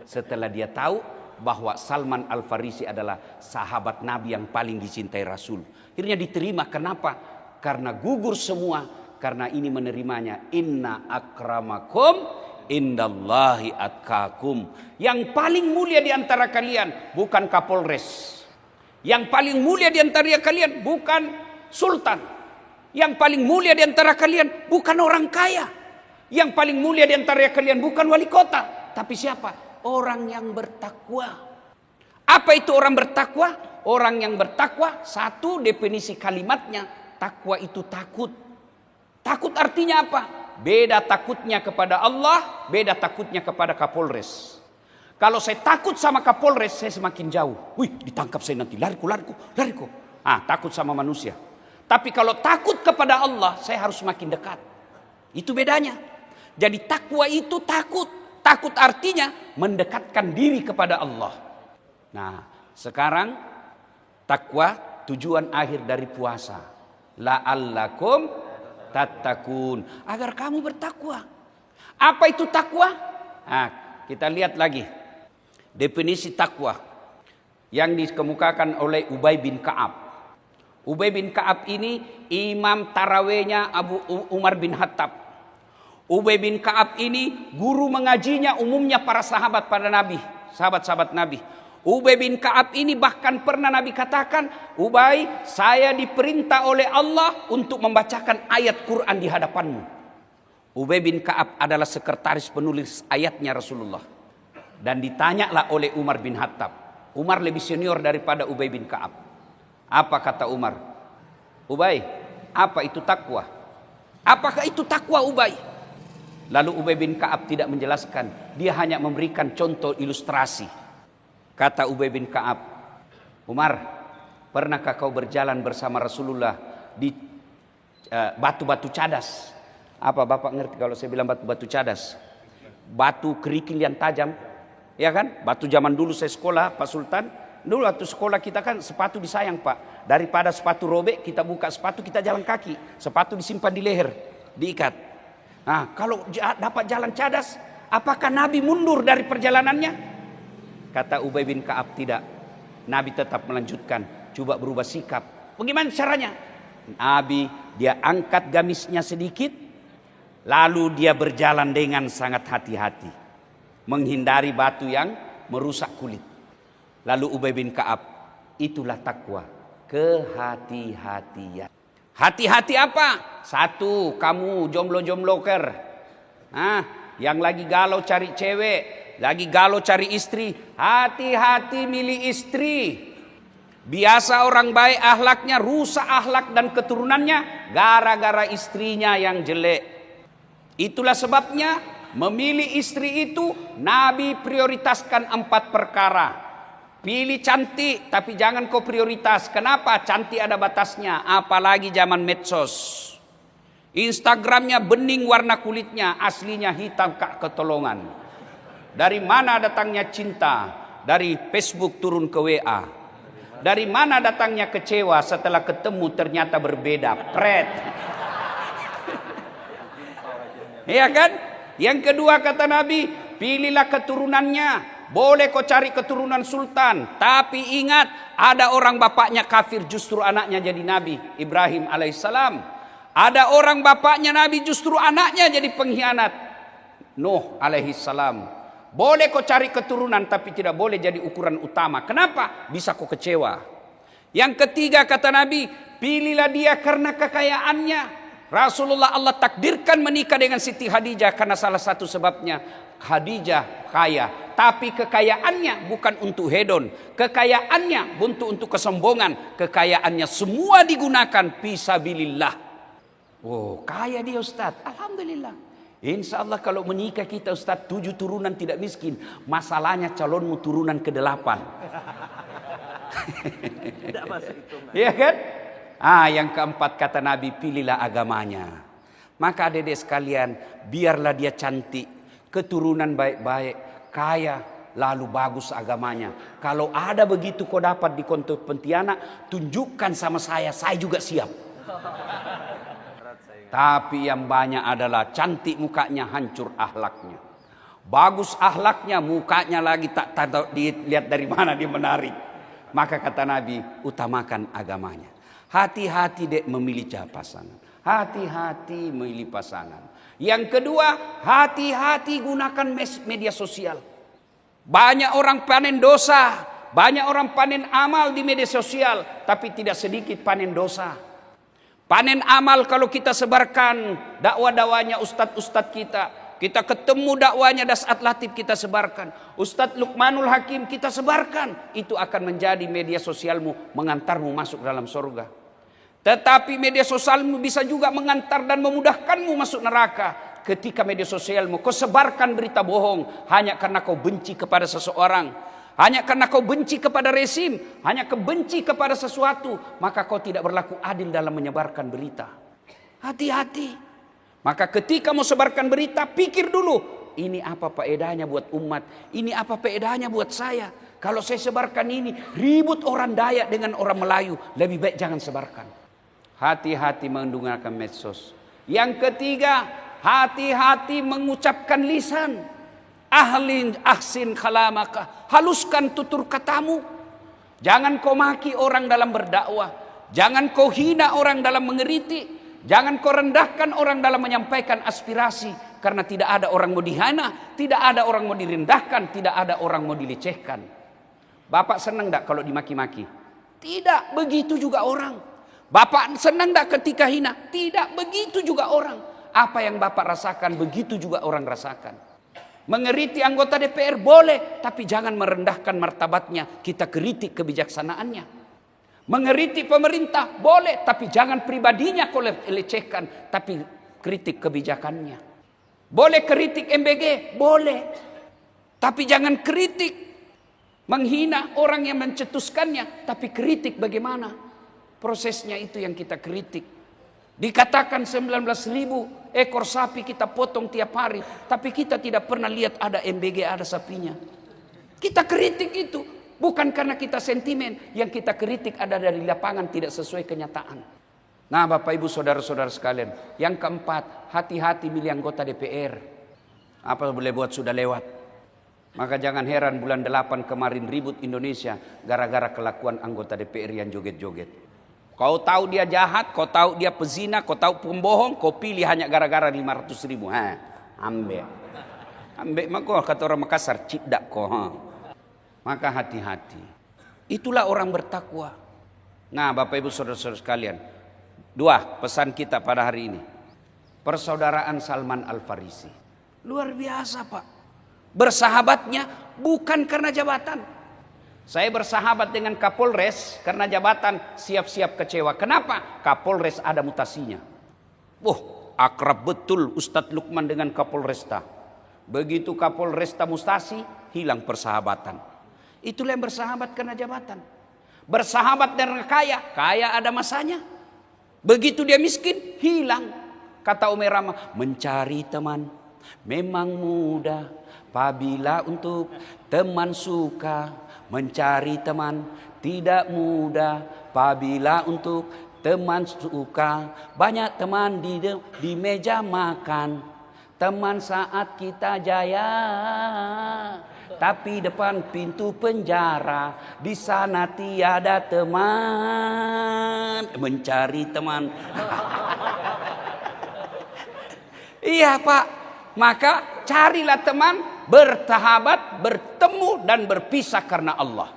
Setelah dia tahu bahwa Salman Al-Farisi adalah sahabat Nabi yang paling dicintai Rasul. Akhirnya diterima. Kenapa? Karena gugur semua. Karena ini menerimanya. Inna akramakum indallahi atqakum. Yang paling mulia di antara kalian bukan Kapolres. Yang paling mulia di antara kalian bukan Sultan. Yang paling mulia di antara kalian bukan orang kaya. Yang paling mulia di antara kalian bukan wali kota. Tapi siapa? Orang yang bertakwa. Apa itu orang bertakwa? Orang yang bertakwa, satu definisi kalimatnya, takwa itu takut. Takut artinya apa? Beda takutnya kepada Allah, beda takutnya kepada Kapolres. Kalau saya takut sama Kapolres, saya semakin jauh. Wih, ditangkap saya nanti, lariku. Takut sama manusia. Tapi kalau takut kepada Allah, saya harus semakin dekat. Itu bedanya. Jadi takwa itu takut. Takut artinya mendekatkan diri kepada Allah. Nah, sekarang takwa tujuan akhir dari puasa. La'allakum tattaqun. Agar kamu bertakwa. Apa itu takwa? Nah, kita lihat lagi. Definisi takwa yang dikemukakan oleh Ubay bin Ka'ab. Ubay bin Ka'ab ini imam tarawehnya Abu Umar bin Khattab. Ubay bin Ka'ab ini guru mengajinya umumnya para sahabat pada Nabi, sahabat-sahabat Nabi. Ubay bin Ka'ab ini bahkan pernah Nabi katakan, Ubay, saya diperintah oleh Allah untuk membacakan ayat Quran di hadapanmu. Ubay bin Ka'ab adalah sekretaris penulis ayatnya Rasulullah. Dan ditanyalah oleh Umar bin Khattab. Umar lebih senior daripada Ubay bin Ka'ab. Apa kata Umar? Ubay, apa itu takwa? Apakah itu takwa Ubay? Lalu Ubay bin Ka'ab tidak menjelaskan. Dia hanya memberikan contoh ilustrasi. Kata Ubay bin Ka'ab, Umar, pernahkah kau berjalan bersama Rasulullah di batu-batu cadas? Apa Bapak ngerti kalau saya bilang batu-batu cadas? Batu kerikil yang tajam, ya kan? Batu zaman dulu saya sekolah, Pak Sultan. Dulu waktu sekolah kita kan sepatu disayang Pak. Daripada sepatu robek, kita buka sepatu, kita jalan kaki. Sepatu disimpan di leher, diikat. Nah, kalau dapat jalan cadas, apakah Nabi mundur dari perjalanannya? Kata Ubay bin Ka'ab, tidak. Nabi tetap melanjutkan, coba berubah sikap. Bagaimana caranya? Nabi dia angkat gamisnya sedikit, lalu dia berjalan dengan sangat hati-hati, menghindari batu yang merusak kulit. Lalu Ubay bin Ka'ab, itulah takwa, kehati-hatian. Hati-hati apa? Satu, kamu jomblo-jombloker, yang lagi galau cari cewek, lagi galau cari istri, hati-hati milih istri. Biasa orang baik akhlaknya rusak akhlak dan keturunannya gara-gara istrinya yang jelek. Itulah sebabnya memilih istri itu Nabi prioritaskan 4 perkara. Pilih cantik tapi jangan kau prioritas. Kenapa? Cantik ada batasnya, apalagi zaman medsos. Instagramnya bening warna kulitnya, aslinya hitam kak ketolongan. Dari mana datangnya cinta? Dari Facebook turun ke WA. Dari mana datangnya kecewa setelah ketemu ternyata berbeda? Pret. Iya kan? Yang kedua kata Nabi, pilihlah keturunannya. Boleh kau cari keturunan sultan, tapi ingat ada orang bapaknya kafir justru anaknya jadi Nabi. Ibrahim alaihissalam. Ada orang bapaknya Nabi justru anaknya jadi pengkhianat. Nuh alaihissalam. Boleh kau cari keturunan tapi tidak boleh jadi ukuran utama. Kenapa? Bisa kau kecewa. Yang ketiga kata Nabi, pilihlah dia karena kekayaannya. Rasulullah Allah takdirkan menikah dengan Siti Khadijah karena salah satu sebabnya Khadijah kaya. Tapi kekayaannya bukan untuk hedon. Kekayaannya bukan untuk kesombongan. Kekayaannya semua digunakan fisabilillah. Oh, kaya dia Ustaz. Alhamdulillah. Insya Allah kalau menikah kita Ustaz 7 turunan tidak miskin. Masalahnya calonmu turunan ke-8. Tidak masuk itu. Iya kan? Yang keempat kata Nabi, pilihlah agamanya. Maka adik-adik sekalian, biarlah dia cantik, keturunan baik-baik, kaya, lalu bagus agamanya. Kalau ada begitu kau dapat di konto Pontianak, tunjukkan sama saya juga siap. Tapi yang banyak adalah cantik mukanya, hancur akhlaknya. Bagus akhlaknya, mukanya lagi tak tahu dilihat dari mana dia menarik. Maka kata Nabi, utamakan agamanya. Hati-hati dek memilih pasangan. Hati-hati memilih pasangan. Yang kedua, hati-hati gunakan media sosial. Banyak orang panen dosa, banyak orang panen amal di media sosial, tapi tidak sedikit panen dosa. Panen amal kalau kita sebarkan dakwah-dakwahnya ustadz-ustadz kita. Kita ketemu dakwahnya Das'at Latif kita sebarkan. Ustadz Luqmanul Hakim kita sebarkan. Itu akan menjadi media sosialmu mengantarmu masuk dalam surga. Tetapi media sosialmu bisa juga mengantar dan memudahkanmu masuk neraka. Ketika media sosialmu kau sebarkan berita bohong hanya karena kau benci kepada seseorang. Hanya karena kau benci kepada rezim, hanya kau benci kepada sesuatu, maka kau tidak berlaku adil dalam menyebarkan berita. Hati-hati. Maka ketika mau sebarkan berita, pikir dulu, ini apa faedahnya buat umat? Ini apa faedahnya buat saya? Kalau saya sebarkan ini, ribut orang Dayak dengan orang Melayu, lebih baik jangan sebarkan. Hati-hati menggunakan medsos. Yang ketiga, hati-hati mengucapkan lisan. Ahlin ahsin kalamaka, haluskan tutur katamu. Jangan kau maki orang dalam berdakwah, jangan kau hina orang dalam mengeritik, jangan kau rendahkan orang dalam menyampaikan aspirasi. Karena tidak ada orang mau dihina, tidak ada orang mau direndahkan, tidak ada orang mau dilecehkan. Bapak senang enggak kalau dimaki-maki? Tidak, begitu juga orang. Bapak senang enggak ketika hina? Tidak, begitu juga orang. Apa yang Bapak rasakan, begitu juga orang rasakan. Mengeriti anggota DPR boleh, tapi jangan merendahkan martabatnya. Kita kritik kebijaksanaannya. Mengeriti pemerintah boleh, tapi jangan pribadinya kau lecehkan, tapi kritik kebijakannya. Boleh kritik MBG, boleh. Tapi jangan kritik menghina orang yang mencetuskannya, tapi kritik bagaimana prosesnya, itu yang kita kritik. Dikatakan 19.000 ekor sapi kita potong tiap hari, tapi kita tidak pernah lihat ada MBG, ada sapinya. Kita kritik itu. Bukan karena kita sentimen, yang kita kritik ada dari lapangan tidak sesuai kenyataan. Nah Bapak Ibu Saudara-saudara sekalian, yang keempat, hati-hati milih anggota DPR. Apa boleh buat sudah lewat. Maka jangan heran bulan 8 kemarin ribut Indonesia gara-gara kelakuan anggota DPR yang joget-joget. Kau tahu dia jahat, kau tahu dia pezina, kau tahu pembohong, kau pilih hanya gara-gara 500.000. Ambek. Ambek maka kata orang Makassar, cidak kau. Maka hati-hati. Itulah orang bertakwa. Nah Bapak Ibu Saudara-saudara sekalian, 2 pesan kita pada hari ini. Persaudaraan Salman Al-Farisi. Luar biasa Pak. Bersahabatnya bukan karena jabatan. Saya bersahabat dengan Kapolres karena jabatan, siap-siap kecewa. Kenapa? Kapolres ada mutasinya. Akrab betul Ustadz Lukman dengan Kapolresta. Begitu Kapolresta mutasi, hilang persahabatan. Itulah yang bersahabat karena jabatan. Bersahabat dengan kaya, kaya ada masanya. Begitu dia miskin, hilang. Kata Umi Rama, mencari teman memang mudah, apabila untuk teman suka. Mencari teman tidak mudah, apabila untuk teman suka. Banyak teman di meja makan, teman saat kita jaya. Tapi depan pintu penjara, di sana tiada teman. Mencari teman. Iya Pak. Maka carilah teman, bersahabat, bertemu dan berpisah karena Allah.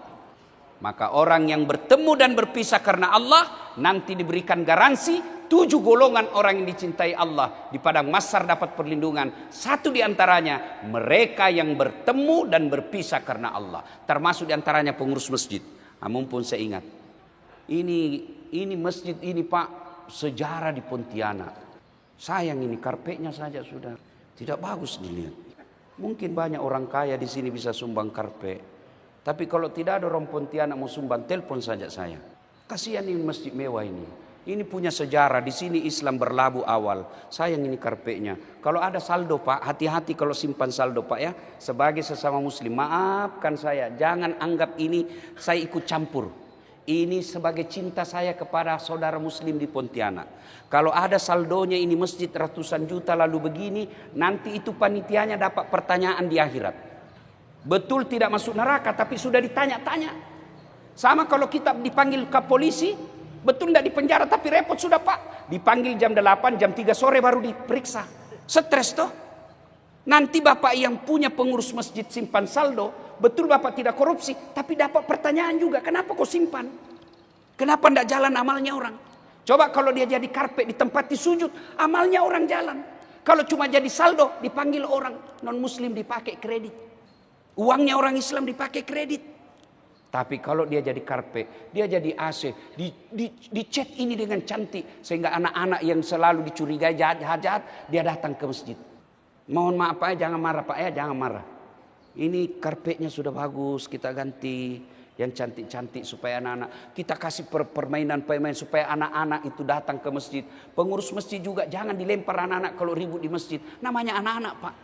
Maka orang yang bertemu dan berpisah karena Allah nanti diberikan garansi 7 golongan orang yang dicintai Allah di padang mahsyar dapat perlindungan. 1 di antaranya mereka yang bertemu dan berpisah karena Allah. Termasuk di antaranya pengurus masjid. Mumpun saya ingat. Ini masjid ini Pak, sejarah di Pontianak. Sayang ini karpetnya saja sudah tidak bagus dilihat. Mungkin banyak orang kaya di sini bisa sumbang karpet. Tapi kalau tidak ada orang Pontianak mau sumbang, telepon saja saya. Kasihan ini masjid mewah ini. Ini punya sejarah, di sini Islam berlabuh awal. Sayang ini karpetnya. Kalau ada saldo Pak, hati-hati kalau simpan saldo Pak ya. Sebagai sesama muslim, maafkan saya. Jangan anggap ini saya ikut campur. Ini sebagai cinta saya kepada saudara muslim di Pontianak. Kalau ada saldonya ini masjid ratusan juta lalu begini, nanti itu panitianya dapat pertanyaan di akhirat. Betul tidak masuk neraka, tapi sudah ditanya-tanya. Sama kalau kita dipanggil ke polisi, betul tidak di penjara tapi repot sudah Pak. Dipanggil jam 8, jam 3 sore baru diperiksa. Stres toh. Nanti Bapak yang punya pengurus masjid simpan saldo, betul Bapak tidak korupsi, tapi dapat pertanyaan juga. Kenapa kau simpan? Kenapa tidak jalan amalnya orang? Coba kalau dia jadi karpet di tempat sujud, amalnya orang jalan. Kalau cuma jadi saldo, dipanggil orang non muslim dipakai kredit. Uangnya orang Islam dipakai kredit. Tapi kalau dia jadi karpet, dia jadi AC, dicat ini dengan cantik. Sehingga anak-anak yang selalu dicurigai jahat-jahat, dia datang ke masjid. Mohon maaf Pak ya, jangan marah Pak ya, jangan marah. Ini karpetnya sudah bagus, kita ganti yang cantik-cantik supaya anak-anak. Kita kasih permainan supaya anak-anak itu datang ke masjid. Pengurus masjid juga jangan dilempar anak-anak kalau ribut di masjid. Namanya anak-anak Pak.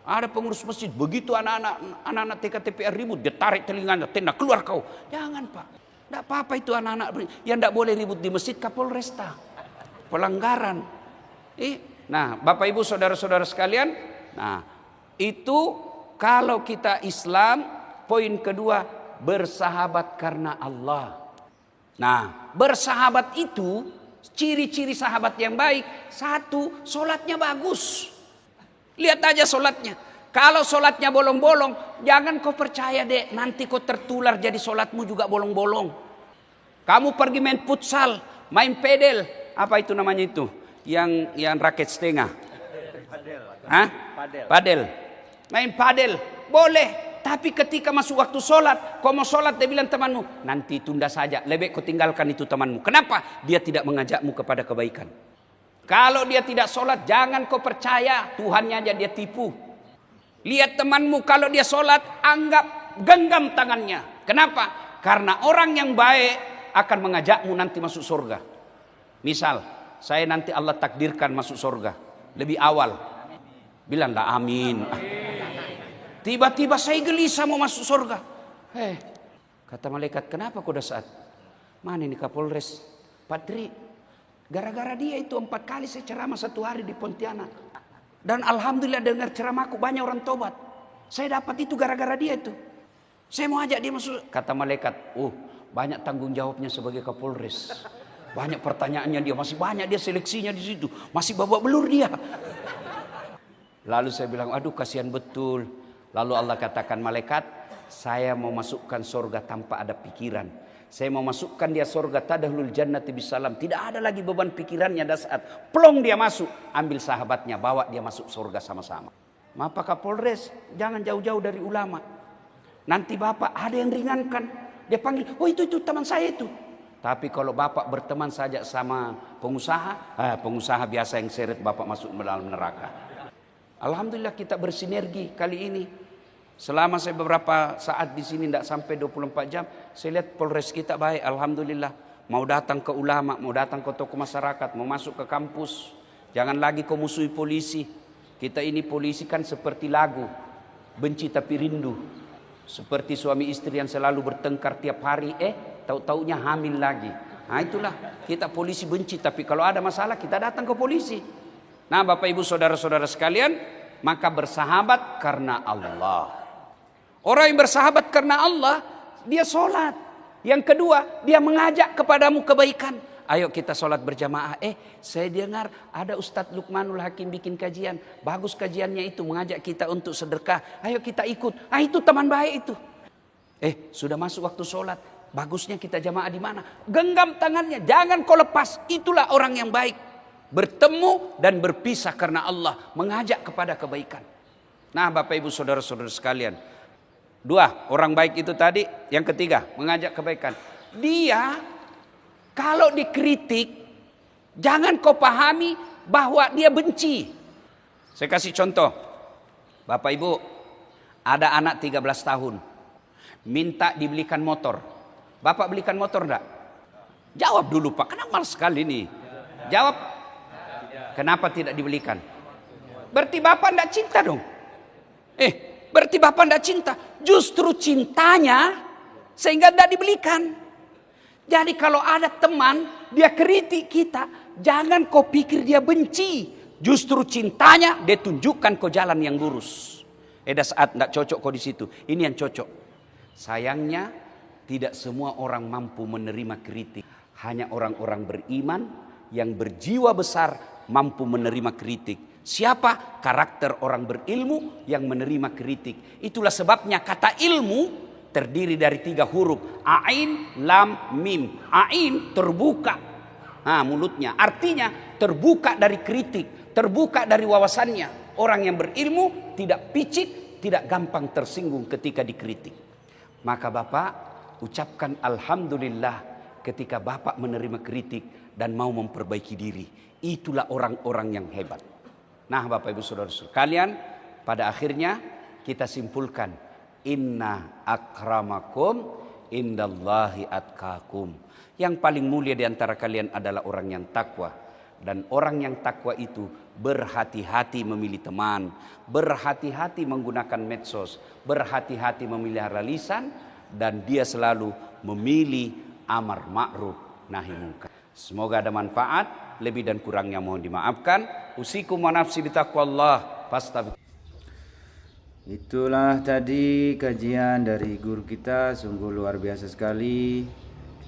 Ada pengurus masjid, begitu anak-anak TKTPR ribut, dia tarik telinganya, tenda keluar kau. Jangan Pak, tidak apa-apa itu anak-anak yang tidak boleh ribut di masjid Kapolresta. Pelanggaran. Nah Bapak Ibu Saudara-saudara sekalian, nah itu kalau kita Islam, poin kedua, bersahabat karena Allah. Nah bersahabat itu, ciri-ciri sahabat yang baik, 1, sholatnya bagus. Lihat aja sholatnya. Kalau sholatnya bolong-bolong, jangan kau percaya deh, nanti kau tertular jadi sholatmu juga bolong-bolong. Kamu pergi main futsal, main pedel, apa itu namanya itu? Yang raket setengah. Hah? Padel. Main padel, boleh. Tapi ketika masuk waktu sholat, kau mau sholat, dia bilang temanmu, nanti tunda saja, lebih kau tinggalkan itu temanmu. Kenapa? Dia tidak mengajakmu kepada kebaikan. Kalau dia tidak sholat, jangan kau percaya, Tuhannya aja dia tipu. Lihat temanmu, kalau dia sholat, anggap genggam tangannya. Kenapa? Karena orang yang baik akan mengajakmu nanti masuk surga. Misal, saya nanti Allah takdirkan masuk surga lebih awal. Bilanglah amin. Tiba-tiba saya gelisah mau masuk surga. Kata malaikat, kenapa kau saat? Mana ini Kapolres? Patri, gara-gara dia itu 4 kali saya ceramah 1 hari di Pontianak. Dan alhamdulillah dengar ceramahku banyak orang tobat. Saya dapat itu gara-gara dia itu. Saya mau ajak dia masuk. Kata malaikat, banyak tanggung jawabnya sebagai Kapolres. Banyak pertanyaannya dia, masih banyak dia seleksinya di situ. Masih babak belur dia. Lalu saya bilang, aduh kasihan betul. Lalu Allah katakan, malaikat, saya mau masukkan surga tanpa ada pikiran. Saya mau masukkan dia surga tadahlul jannati bisalam. Tidak ada lagi beban pikirannya. Dah saat plong dia masuk, ambil sahabatnya, bawa dia masuk surga sama-sama. Maka Kapolres, jangan jauh-jauh dari ulama. Nanti bapak ada yang ringankan. Dia panggil, itu teman saya itu. Tapi kalau bapak berteman saja sama pengusaha, pengusaha biasa yang seret bapak masuk ke dalam neraka. Alhamdulillah kita bersinergi kali ini. Selama saya beberapa saat di sini, tidak sampai 24 jam, saya lihat Polres kita baik, alhamdulillah. Mau datang ke ulama, mau datang ke tokoh masyarakat, mau masuk ke kampus. Jangan lagi kau musuhi polisi. Kita ini polisi kan seperti lagu, benci tapi rindu. Seperti suami istri yang selalu bertengkar tiap hari, tahu-taunya hamil lagi. Nah itulah, kita polisi benci, tapi kalau ada masalah kita datang ke polisi. Nah Bapak Ibu Saudara-saudara sekalian, maka bersahabat karena Allah. Orang yang bersahabat karena Allah, dia sholat. Yang kedua, dia mengajak kepadamu kebaikan. Ayo kita sholat berjamaah. Saya dengar ada Ustadz Lukmanul Hakim bikin kajian. Bagus kajiannya itu, mengajak kita untuk sedekah. Ayo kita ikut. Itu teman baik itu. Sudah masuk waktu sholat. Bagusnya kita jamaah di mana? Genggam tangannya, jangan kau lepas. Itulah orang yang baik. Bertemu dan berpisah karena Allah, mengajak kepada kebaikan. Nah Bapak Ibu Saudara-saudara sekalian, 2 orang baik itu tadi. Yang ketiga, mengajak kebaikan. Dia kalau dikritik, jangan kau pahami bahwa dia benci. Saya kasih contoh. Bapak Ibu, ada anak 13 tahun minta dibelikan motor. Bapak belikan motor enggak? Jawab dulu Pak, kenapa malas sekali nih? Jawab, kenapa tidak dibelikan? Berarti Bapak enggak cinta dong. Berarti Bapak enggak cinta. Justru cintanya sehingga enggak dibelikan. Jadi kalau ada teman, dia kritik kita, jangan kau pikir dia benci. Justru cintanya dia tunjukkan kau jalan yang lurus. Saat enggak cocok kau di situ. Ini yang cocok. Sayangnya tidak semua orang mampu menerima kritik. Hanya orang-orang beriman yang berjiwa besar mampu menerima kritik. Siapa? Karakter orang berilmu yang menerima kritik. Itulah sebabnya kata ilmu terdiri dari 3 huruf. Ain, lam, mim. Ain terbuka. Mulutnya. Artinya terbuka dari kritik. Terbuka dari wawasannya. Orang yang berilmu tidak picik, tidak gampang tersinggung ketika dikritik. Maka Bapak ucapkan alhamdulillah ketika Bapak menerima kritik dan mau memperbaiki diri. Itulah orang-orang yang hebat. Nah Bapak Ibu Saudara sekalian, pada akhirnya kita simpulkan, inna akramakum indallahi atqakum. Yang paling mulia di antara kalian adalah orang yang takwa. Dan orang yang takwa itu berhati-hati memilih teman, berhati-hati menggunakan medsos, berhati-hati memelihara lisan, dan dia selalu memilih amar ma'ruf nahi munkar. Semoga ada manfaat. Lebih dan kurangnya mohon dimaafkan. Usikum wa nafsi bitaqwallah. Itulah tadi kajian dari guru kita, sungguh luar biasa sekali.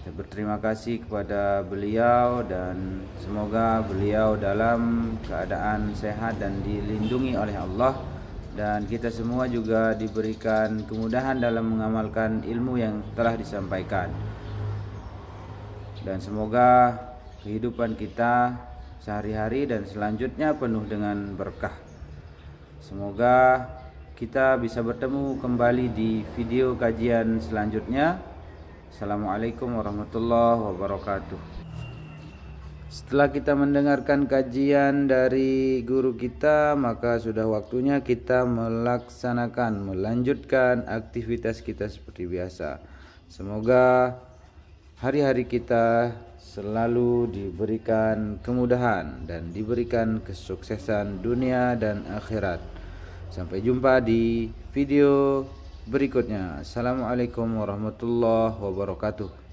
Kita berterima kasih kepada beliau dan semoga beliau dalam keadaan sehat dan dilindungi oleh Allah dan kita semua juga diberikan kemudahan dalam mengamalkan ilmu yang telah disampaikan. Dan semoga kehidupan kita sehari-hari dan selanjutnya penuh dengan berkah. Semoga kita bisa bertemu kembali di video kajian selanjutnya. Assalamualaikum warahmatullahi wabarakatuh. Setelah kita mendengarkan kajian dari guru kita, maka sudah waktunya kita melanjutkan aktivitas kita seperti biasa. Semoga hari-hari kita selalu diberikan kemudahan dan diberikan kesuksesan dunia dan akhirat. Sampai jumpa di video berikutnya. Assalamualaikum warahmatullahi wabarakatuh.